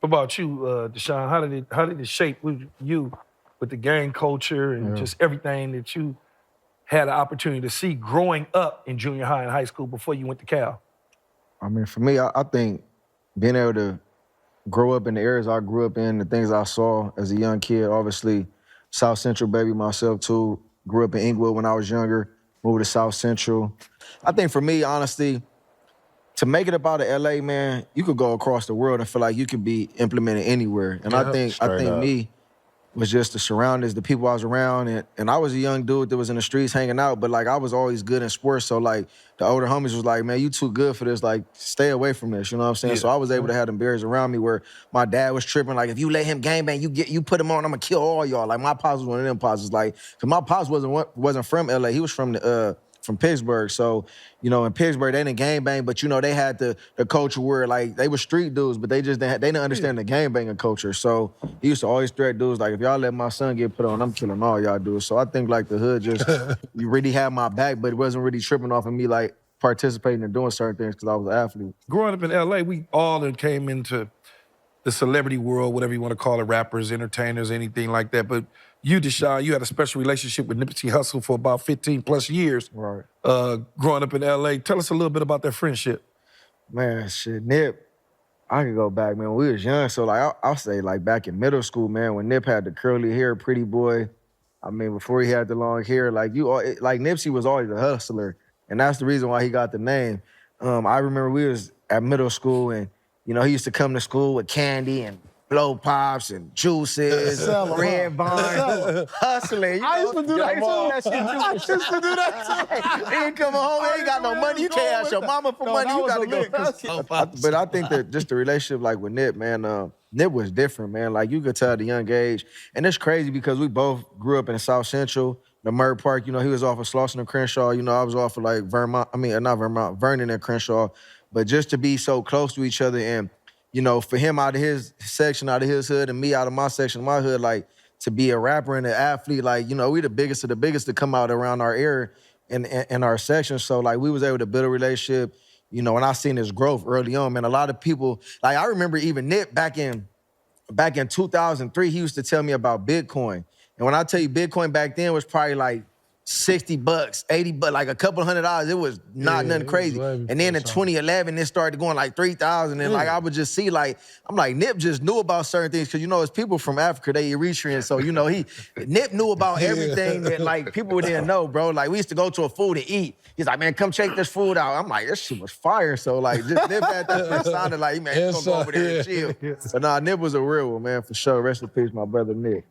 What about you, DeSean? How did it shape you with the gang culture and just everything that you had the opportunity to see growing up in junior high and high school before you went to Cal? I mean, for me, I think being able to grow up in the areas I grew up in, the things I saw as a young kid, obviously South Central baby myself too, grew up in Inglewood when I was younger, moved to South Central. I think for me, honestly, to make it up out of LA, man, you could go across the world and feel like you could be implemented anywhere. And I think me was just the surroundings, the people I was around, and I was a young dude that was in the streets hanging out, but like I was always good in sports. So like the older homies was like, man, you too good for this, like stay away from this, you know what I'm saying? Yeah. So I was able to have them bears around me where my dad was tripping, like if you let him gangbang, you put him on, I'm gonna kill all y'all. Like my pops was one of them pops, like, cause my pops wasn't from LA, he was from Pittsburgh. So, you know, in Pittsburgh, they didn't gangbang, but, you know, they had the culture where, like, they were street dudes, but they didn't understand the gangbanging culture. So he used to always threat dudes, like, if y'all let my son get put on, I'm killing all y'all dudes. So I think, like, the hood just, you really had my back, but it wasn't really tripping off of me, like, participating and doing certain things because I was an athlete. Growing up in LA, we all came into the celebrity world, whatever you want to call it, rappers, entertainers, anything like that. But you, DeSean, you had a special relationship with Nipsey Hussle for about 15 plus years. Right. Growing up in LA. Tell us a little bit about that friendship. Man, shit, Nip, I could go back, man. We was young, so like I'll say like back in middle school, man, when Nip had the curly hair, pretty boy. I mean, before he had the long hair, like Nipsey was always a hustler, and that's the reason why he got the name. I remember we was at middle school, and you know he used to come to school with candy and blow pops and juices, red barn, hustling. I used to do that too. I used to do that too. He ain't coming home, he ain't got no money. You can't ask your mama for money. You gotta go. But I think that just the relationship, like with Nip, man, Nip was different, man. Like you could tell at a young age, and it's crazy because we both grew up in South Central, the Murray Park. You know, he was off of Slauson and Crenshaw. You know, I was off of like Vernon and Crenshaw. But just to be so close to each other and you know, for him out of his section, out of his hood, and me out of my section, my hood, like, to be a rapper and an athlete, like, you know, we the biggest of the biggest to come out around our area in our section. So, like, we was able to build a relationship, you know, and I seen his growth early on, man. A lot of people, like, I remember even Nip back in 2003, he used to tell me about Bitcoin. And when I tell you Bitcoin back then was probably like $60, $80, like a couple $100. It was nothing crazy. And then in 2011, it started going like 3,000. And like I would just see like, I'm like, Nip just knew about certain things. Cause you know, it's people from Africa, they Eritrean. So, you know, Nip knew about everything that like people didn't know, bro. Like we used to go to a food to eat. He's like, man, come check this food out. I'm like, this shit was fire. So like, just Nip had that sounded like, man, he's gonna go over there and chill. But nah, Nip was a real one, man, for sure. Rest in peace, my brother Nick.